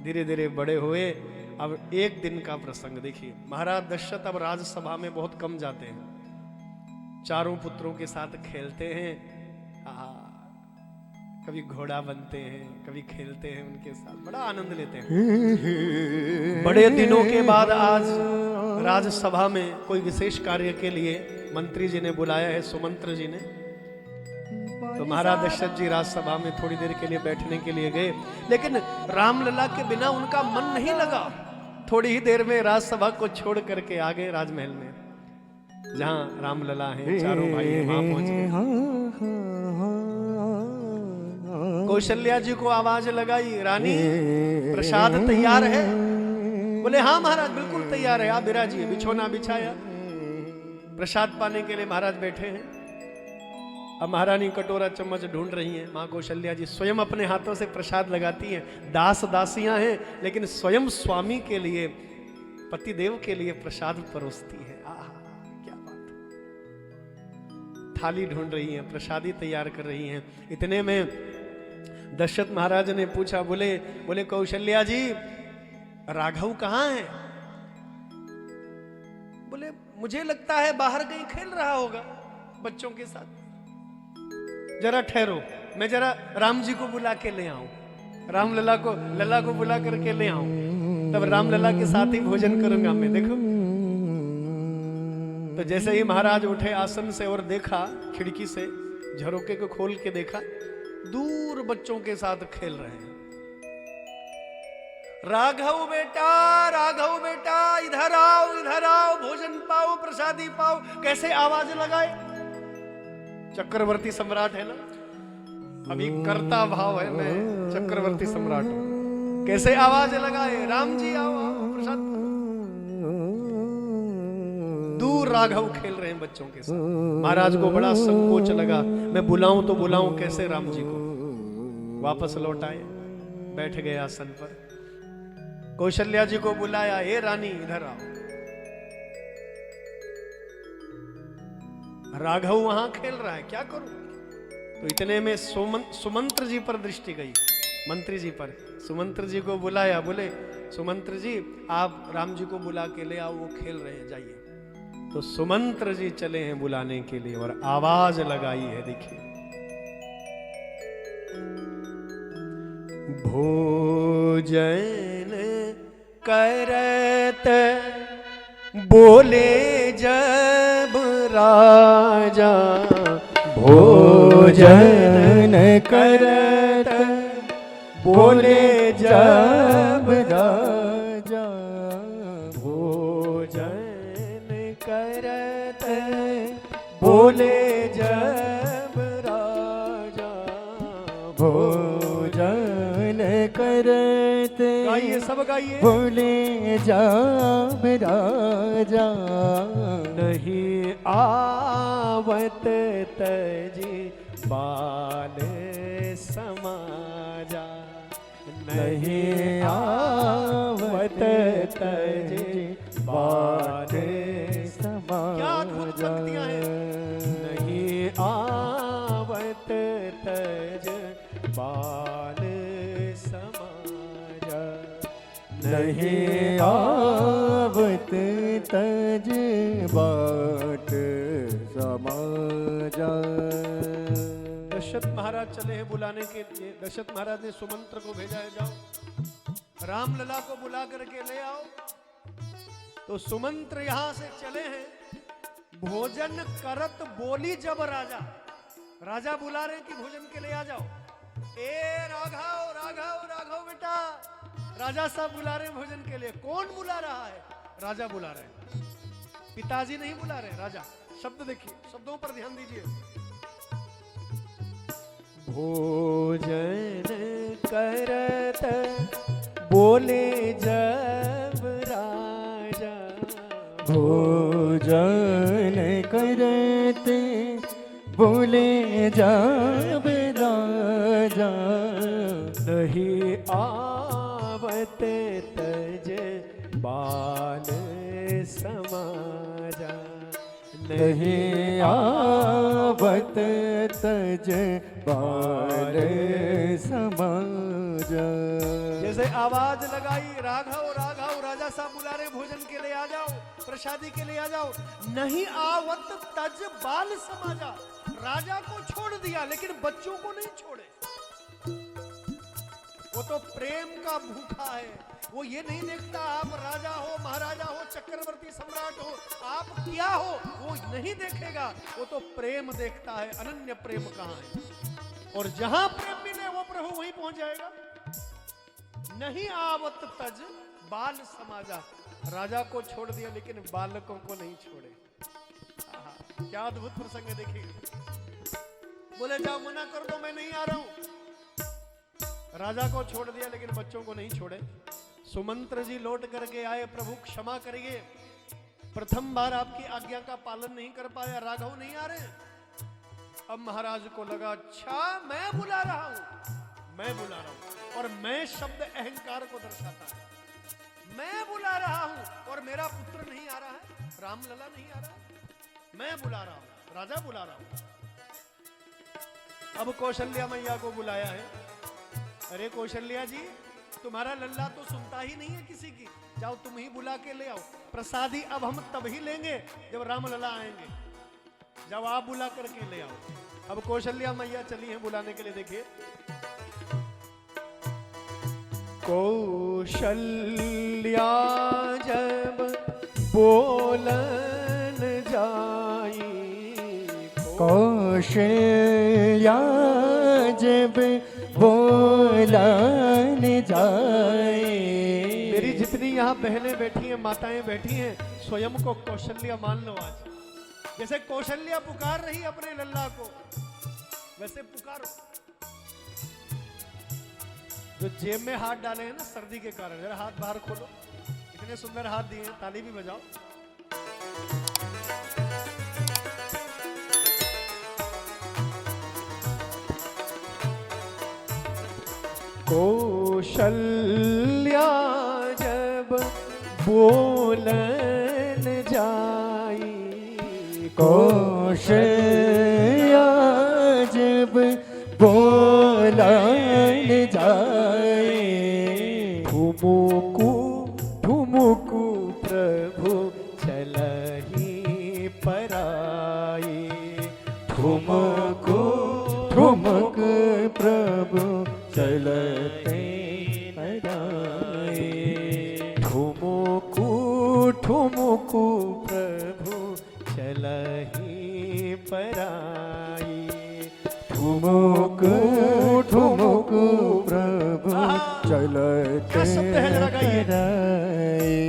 धीरे धीरे बड़े हुए। अब एक दिन का प्रसंग देखिए, महाराज दशरथ अब राजसभा में बहुत कम जाते हैं, चारों पुत्रों के साथ खेलते हैं, कभी घोड़ा बनते हैं, कभी खेलते हैं, उनके साथ बड़ा आनंद लेते हैं। बड़े दिनों के बाद आज राजसभा में कोई विशेष कार्य के लिए मंत्री जी ने बुलाया है, सुमंत्र जी ने। तो महाराज दशरथ जी राजसभा में थोड़ी देर के लिए बैठने के लिए गए, लेकिन रामलला के बिना उनका मन नहीं लगा। थोड़ी ही देर में राजसभा को छोड़ करके आ गए राजमहल में, जहां रामलला हैं, चारों भाई हैं, वहां पहुंच गए। कौशल्या जी को आवाज लगाई, रानी प्रसाद तैयार है? बोले हाँ महाराज बिल्कुल तैयार है, आप विराजिए। बिछौना बिछाया, प्रसाद पाने के लिए महाराज बैठे हैं। अब महारानी कटोरा चम्मच ढूंढ रही हैं। माँ कौशल्या जी स्वयं अपने हाथों से प्रसाद लगाती हैं। दास दासियां हैं, लेकिन स्वयं स्वामी के लिए, पतिदेव के लिए प्रसाद परोसती है। क्या बात, थाली ढूंढ रही हैं, प्रसादी तैयार कर रही हैं। इतने में दशरथ महाराज ने पूछा, बोले कौशल्या जी राघव कहाँ है? बोले मुझे लगता है बाहर कहीं खेल रहा होगा बच्चों के साथ। जरा ठहरो, मैं जरा राम जी को बुला के ले आऊं, राम लला को बुला करके ले आऊं, तब राम लला के साथ ही भोजन करूंगा मैं। देखो, तो जैसे ही महाराज उठे आसन से और देखा, खिड़की से झरोके को खोल के देखा, दूर बच्चों के साथ खेल रहे हैं। राघव बेटा इधर आओ, भोजन पाओ, प्रसादी पाओ। कैसे आवाज लगाए? चक्रवर्ती सम्राट है ना, अभी कर्ता भाव है, मैं चक्रवर्ती सम्राट हूं। कैसे आवाज लगाए, राम जी आओ प्रसाद। दूर राघव खेल रहे हैं बच्चों के साथ। महाराज को बड़ा संकोच लगा, मैं बुलाऊं तो बुलाऊं कैसे राम जी को। वापस लौट आए, बैठ गए आसन पर। कौशल्या जी को बुलाया, हे रानी इधर आओ। राघव वहां खेल रहा है, क्या करूं? तो इतने में सुमंत्र जी पर दृष्टि गई, मंत्री जी पर। सुमंत्र जी को बुलाया, बोले सुमंत्र जी आप राम जी को बुला के ले आओ, वो खेल रहे हैं, जाइए। तो सुमंत्र जी चले हैं बुलाने के लिए और आवाज लगाई है, देखिए। भोजन करत बोले जब राजा, भोजन करत बोले जब राजा, भोजन करत बोले जब राजा, भोजन करत गाइए, सब गाइए। बोले जब राजा, नहीं आवत तजी बाल समाजा, नहीं आवत तजी बाल समाजा। क्या अद्भुत पंक्तियां हैं। नहीं आवत तज बाल समाजा, नहीं आवत तज बाट समाजा। दशरथ महाराज चले हैं बुलाने के लिए। दशरथ महाराज ने सुमंत्र को भेजा है, जाओ रामलला को बुला करके ले आओ। तो सुमंत्र यहां से चले हैं। भोजन करत बोली जब राजा, राजा बुला रहे हैं कि भोजन के लिए आ जाओ। ए राघव राघव राघव बेटा, राजा साहब बुला रहे हैं भोजन के लिए। कौन बुला रहा है? राजा बुला रहे हैं, पिताजी नहीं बुला रहे, राजा। शब्द देखिए, शब्दों पर ध्यान दीजिए। भोजन करत बोले जब राजा, भोजन करते बोले जब राजा, नहीं आवत तज बाल समाजा, नहीं आवत तज बाल समाजा। जैसे आवाज लगाई, राघव राघव, राजा साहब बुला रहे भोजन के लिए आ जाओ, प्रसादी के लिए आ जाओ। नहीं आवत तज बाल समाजा, राजा को छोड़ दिया लेकिन बच्चों को नहीं छोड़े। वो तो प्रेम का भूखा है, वो ये नहीं देखता आप राजा हो, महाराजा हो, चक्रवर्ती सम्राट हो, आप क्या हो, वो नहीं देखेगा। वो तो प्रेम देखता है, अनन्य प्रेम कहां है। और जहां प्रेम मिले वो प्रभु वहीं पहुंच जाएगा। नहीं आवत तज बाल समाजा, राजा को छोड़ दिया लेकिन बालकों को नहीं छोड़े। क्या अद्भुत प्रसंग है, देखिए। बोले जाओ मना कर दो, मैं नहीं आ रहा हूं। राजा को छोड़ दिया लेकिन बच्चों को नहीं छोड़े। सुमंत्र जी लौट करके आए, प्रभु क्षमा करिए, प्रथम बार आपकी आज्ञा का पालन नहीं कर पाया, राघव नहीं आ रहे। अब महाराज को लगा, अच्छा मैं बुला रहा हूं, मैं बुला रहा हूं। और मैं शब्द अहंकार को दर्शाता है। मैं बुला रहा हूं और मेरा पुत्र नहीं आ रहा है, रामलला नहीं आ रहा है, मैं बुला रहा हूं, राजा बुला रहा हूं। अब कौशल्या मैया को बुलाया है। अरे कौशल्या जी, तुम्हारा लल्ला तो सुनता ही नहीं है किसी की, जाओ तुम ही बुला के ले आओ। प्रसादी अब हम तब ही लेंगे जब रामलला आएंगे, जाओ आप बुला करके ले आओ। अब कौशल्या मैया चली हैं बुलाने के लिए। देखिए, कौशल्या जब बोलन जाई, कौशल्या जब बोलन जाए। मेरी जितनी यहाँ बहनें बैठी हैं, माताएं बैठी हैं, स्वयं को कौशल्या मान लो आज। जैसे कौशल्या पुकार रही अपने लल्ला को, वैसे पुकारो। जो जेब में हाथ डाले हैं ना सर्दी के कारण, जरा हाथ बाहर खोलो। इतने सुंदर हाथ दिए हैं, ताली भी बजाओ। कौशल्या जब बोलन जाई, कौशल्या जब बोलन जाए। ठुमुकु ठुमुकु प्रभु चलहि पराई, ठुमुकु ठुमुक प्रभु चलते पराए। ठुमुकु ठुमुकु प्रभु चलहि पराई, ठुमुक ठुमुक प्रभु चलते पराए।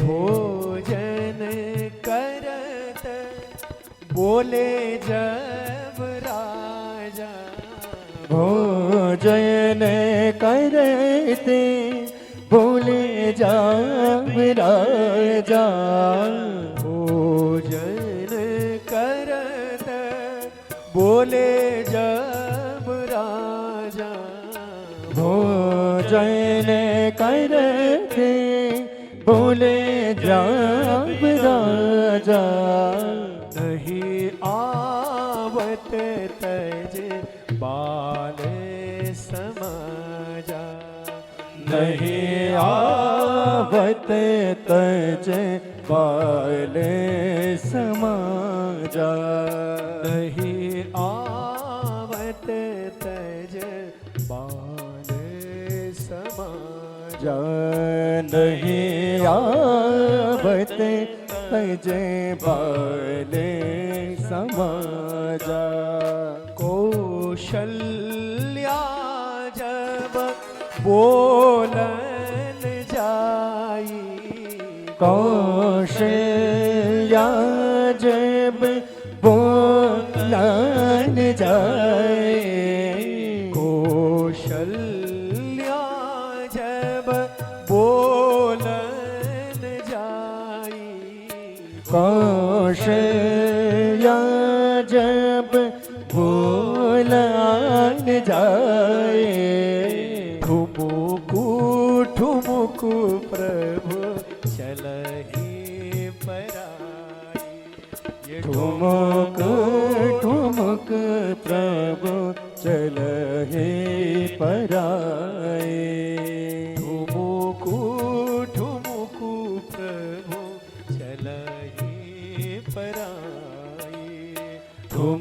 भोजन करत बोले जब राजा, भोजन करते बोले जब राजा। भोजन करत बोले जब राजा, भोजन करते बोले जब राजा। नहीं आवत तज बाल समाजा, नहीं आवत तज बाल समाजा। नहीं आवत तज बाल समाजा। नहीं आवत तज बाल समाजा। कौशल्या जब बोलन जाई, कौशल्या जब बोलन जाए। कौशल्या जब बोलन जाई, कौशल्या जब बोलन जाए। ठुमुकु ठुमुकु प्रभु चलहि पराई, ये ठुमुक ठुमुक प्रभु चलहि पराए।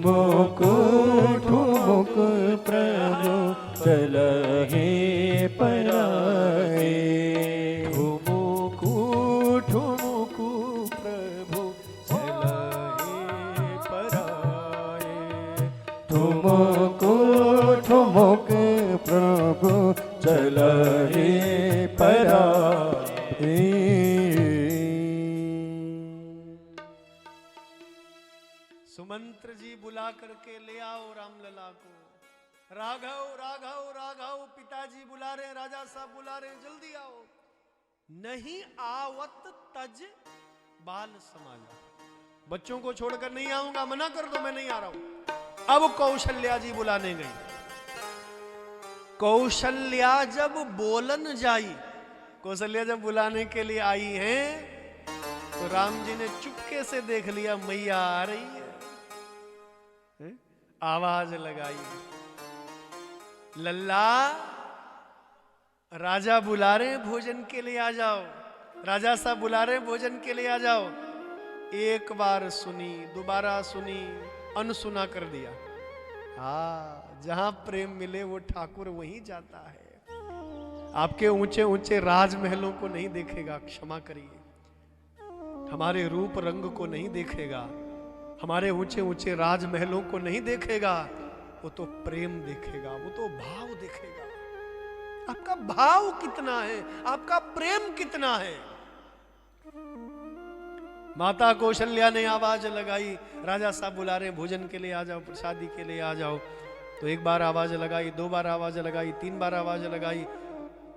ठुमुक ठुमुक प्रभु चलहि पराए। ठुमुकु ठुमुकु प्रभु चलहि पराए। ठुमुक ठुमुक प्रभु चलहि पराए। सुमंत्र जी बुला करके ले आओ रामलला को। राघव राघव राघव पिताजी बुला रहे, राजा साहब बुला रहे, जल्दी आओ। नहीं आवत तज बाल समाजा। बच्चों को छोड़कर नहीं आऊंगा, मना कर दो, मैं नहीं आ रहा हूं। अब कौशल्या जी बुलाने गई। कौशल्या जब बोलन जाई, कौशल्या जब बुलाने के लिए आई हैं, तो राम जी ने चुपके से देख लिया मैया आ रही है। आवाज लगाई, लल्ला राजा बुला रहे भोजन के लिए, आ जाओ। राजा साहब बुला रहे भोजन के लिए, आ जाओ। एक बार सुनी, दोबारा सुनी, अनसुना कर दिया। हाँ, जहां प्रेम मिले वो ठाकुर वहीं जाता है। आपके ऊंचे ऊंचे राजमहलों को नहीं देखेगा, क्षमा करिए। हमारे रूप रंग को नहीं देखेगा, हमारे ऊंचे ऊंचे राजमहलों को नहीं देखेगा। वो तो प्रेम देखेगा, वो तो भाव देखेगा। आपका भाव कितना है, आपका प्रेम कितना है। माता कौशल्या ने आवाज लगाई, राजा साहब बुला रहे भोजन के लिए, आ जाओ, प्रसादी के लिए आ जाओ। तो एक बार आवाज लगाई, दो बार आवाज लगाई, तीन बार आवाज लगाई,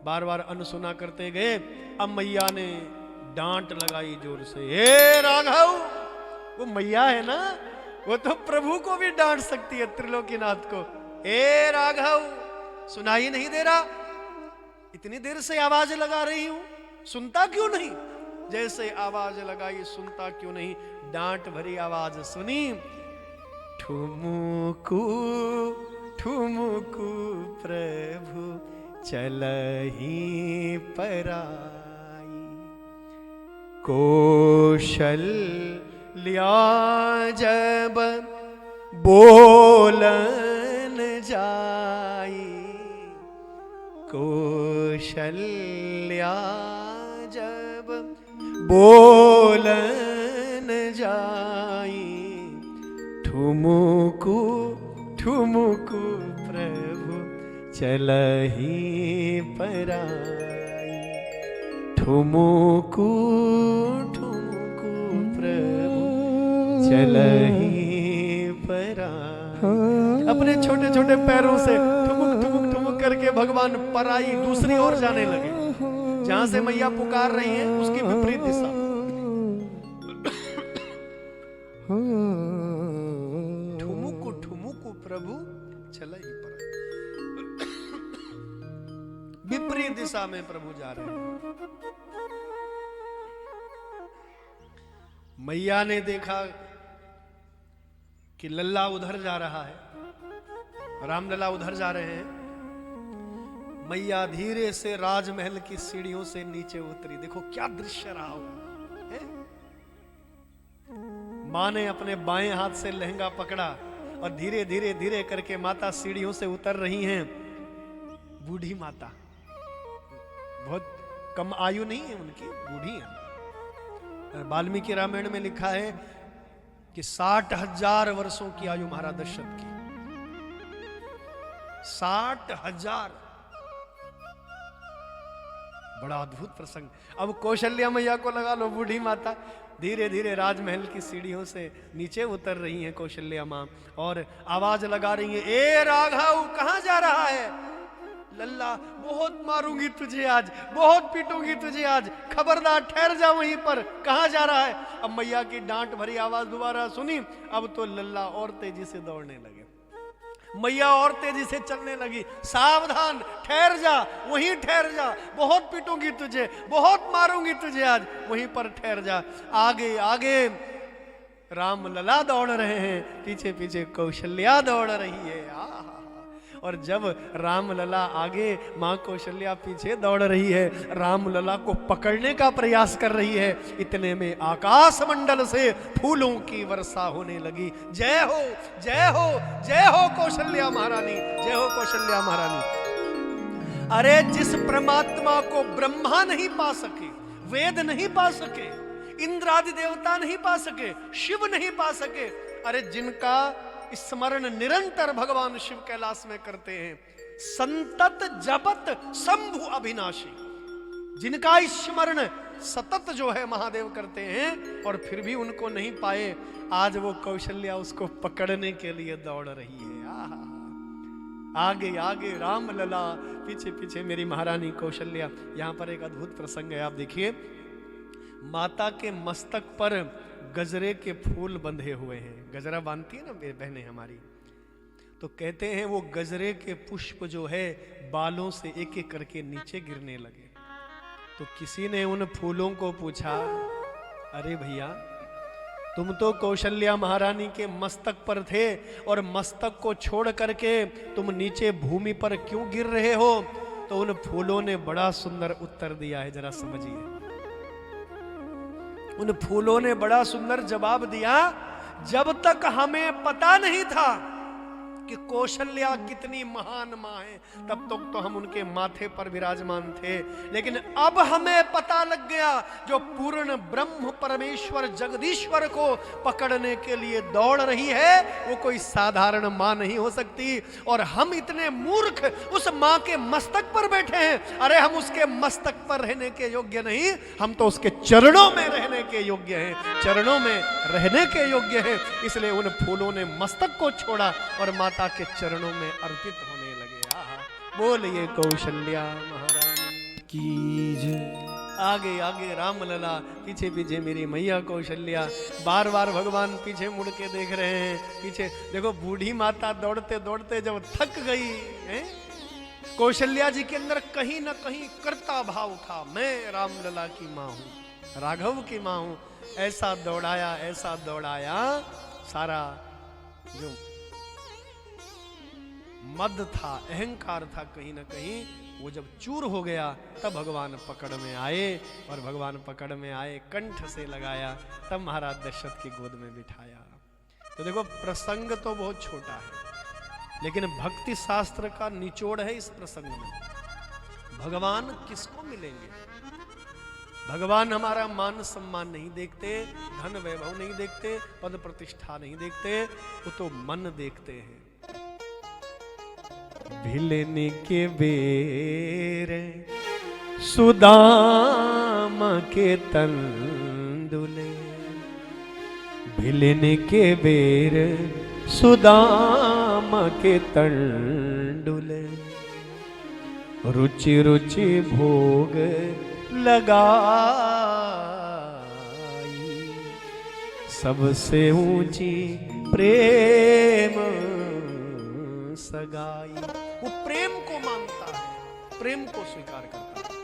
बार बार अनसुना करते गए। अब मैया ने डांट लगाई जोर से, हे राघव। वो मैया है ना, वो तो प्रभु को भी डांट सकती है, त्रिलोकीनाथ को। ए राघव, सुनाई नहीं दे रहा? इतनी देर से आवाज लगा रही हूं, सुनता क्यों नहीं? जैसे आवाज लगाई, सुनता क्यों नहीं? डांट भरी आवाज सुनी, ठुमुकु ठुमुकु प्रभु चलहि पराई। कौशल्या जब बोलन जाई, कौशल्या जब बोलन जाई। ठुमुकु ठुमुकु प्रभु चलहि पराई। ठुमुकु ठुमुकु प्रभु चलहि पराई। अपने छोटे छोटे पैरों से ठुमुक ठुमुक ठुमुक करके भगवान पराई दूसरी ओर जाने लगे। जहां से मैया पुकार रही हैं उसकी विपरीत दिशा। ठुमुकु ठुमुकु प्रभु चलहि पराई। विपरीत दिशा में प्रभु जा रहे हैं। मैया ने देखा कि लल्ला उधर जा रहा है, रामलला उधर जा रहे हैं। मैया धीरे से राजमहल की सीढ़ियों से नीचे उतरी। देखो क्या दृश्य रहा होगा। मां ने अपने बाएं हाथ से लहंगा पकड़ा और धीरे धीरे धीरे करके माता सीढ़ियों से उतर रही हैं। बूढ़ी माता, बहुत कम आयु नहीं है उनकी, बूढ़ी है। वाल्मीकि रामायण में लिखा है कि 60,000 वर्षों की आयु महाराज दशरथ की। 60,000, बड़ा अद्भुत प्रसंग। अब कौशल्या मैया को लगा लो, बूढ़ी माता धीरे धीरे राजमहल की सीढ़ियों से नीचे उतर रही हैं कौशल्या मां, और आवाज लगा रही है, ए राघव कहां जा रहा है? लल्ला, बहुत मारूंगी तुझे आज, बहुत पीटूंगी तुझे आज, खबरदार ठहर जा वहीं पर। कहां जा रहा है? अब मैया की डांट भरी आवाज दोबारा सुनी। अब तो लल्ला और तेजी से दौड़ने लगे, मैया और तेजी से चलने लगी। सावधान, ठहर जा, वहीं ठहर जा, बहुत पीटूंगी तुझे, बहुत मारूंगी तुझे आज, वहीं पर ठहर जा। आगे आगे रामलला दौड़ रहे हैं, पीछे पीछे कौशल्या दौड़ रही है। और जब रामलला आगे, माँ कौशल्या पीछे दौड़ रही है, रामलला को पकड़ने का प्रयास कर रही है, इतने में आकाश मंडल से फूलों की वर्षा होने लगी। जय हो जय हो जय हो कौशल्या महारानी, जय हो कौशल्या महारानी। अरे जिस परमात्मा को ब्रह्मा नहीं पा सके, वेद नहीं पा सके, इंद्र आदि देवता नहीं पा सके, शिव नहीं पा सके, अरे जिनका स्मरण निरंतर भगवान शिव कैलाश में करते हैं, संतत जपत शंभु अविनाशी, जिनका स्मरण सतत जो है महादेव करते हैं और फिर भी उनको नहीं पाए, आज वो कौशल्या उसको पकड़ने के लिए दौड़ रही है। आहा, आगे आगे रामलला, पीछे पीछे मेरी महारानी कौशल्या। यहां पर एक अद्भुत प्रसंग है, आप देखिए। माता के मस्तक पर गजरे के फूल बंधे हुए हैं, गजरा बांधती है ना बहनें हमारी, तो कहते हैं वो गजरे के पुष्प जो है बालों से एक एक करके नीचे गिरने लगे। तो किसी ने उन फूलों को पूछा, अरे भैया तुम तो कौशल्या महारानी के मस्तक पर थे और मस्तक को छोड़ करके तुम नीचे भूमि पर क्यों गिर रहे हो? तो उन फूलों ने बड़ा सुंदर उत्तर दिया है, जरा समझिए। उन फूलों ने बड़ा सुंदर जवाब दिया, जब तक हमें पता नहीं था कि कौशल्या कितनी महान मां है, तब तक तो हम उनके माथे पर विराजमान थे, लेकिन अब हमें पता लग गया जो पूर्ण ब्रह्म परमेश्वर जगदीश्वर को पकड़ने के लिए दौड़ रही है वो कोई साधारण मां नहीं हो सकती, और हम इतने मूर्ख उस मां के मस्तक पर बैठे हैं। अरे हम उसके मस्तक पर रहने के योग्य नहीं, हम तो उसके चरणों में रहने के योग्य हैं, चरणों में रहने के योग्य हैं। इसलिए उन फूलों ने मस्तक को छोड़ा और माता के चरणों में अर्पित होने लगे। आहा, बोलिए कौशल्या महारानी की जय। आगे आगे रामलला, पीछे पीछे मेरी मैया कौशल्या। बार बार भगवान पीछे मुड़ के देख रहे हैं, पीछे देखो। बूढ़ी माता दौड़ते दौड़ते जब थक गई है, कौशल्या जी के अंदर कहीं ना कहीं कर्ता भाव था, मैं रामलला की मां हूं, राघव की मां हूं। ऐसा दौड़ाया, सारा जो मद था, अहंकार था, कहीं ना कहीं वो जब चूर हो गया, तब भगवान पकड़ में आए, और भगवान पकड़ में आए, कंठ से लगाया, तब महाराज दशरथ की गोद में बिठाया। तो देखो प्रसंग तो बहुत छोटा है, लेकिन भक्ति शास्त्र का निचोड़ है इस प्रसंग में। भगवान किसको मिलेंगे? भगवान हमारा मान सम्मान नहीं देखते, धन वैभव नहीं देखते, पद प्रतिष्ठा नहीं देखते, वो तो मन देखते हैं। भिलने के बेर सुदामा के तंदुले, भिलने के बेर सुदामा के तंडुले, रुचि रुचि भोग लगाई, सबसे ऊंची प्रेम सगाई। वो प्रेम को मानता है, प्रेम को स्वीकार करता है।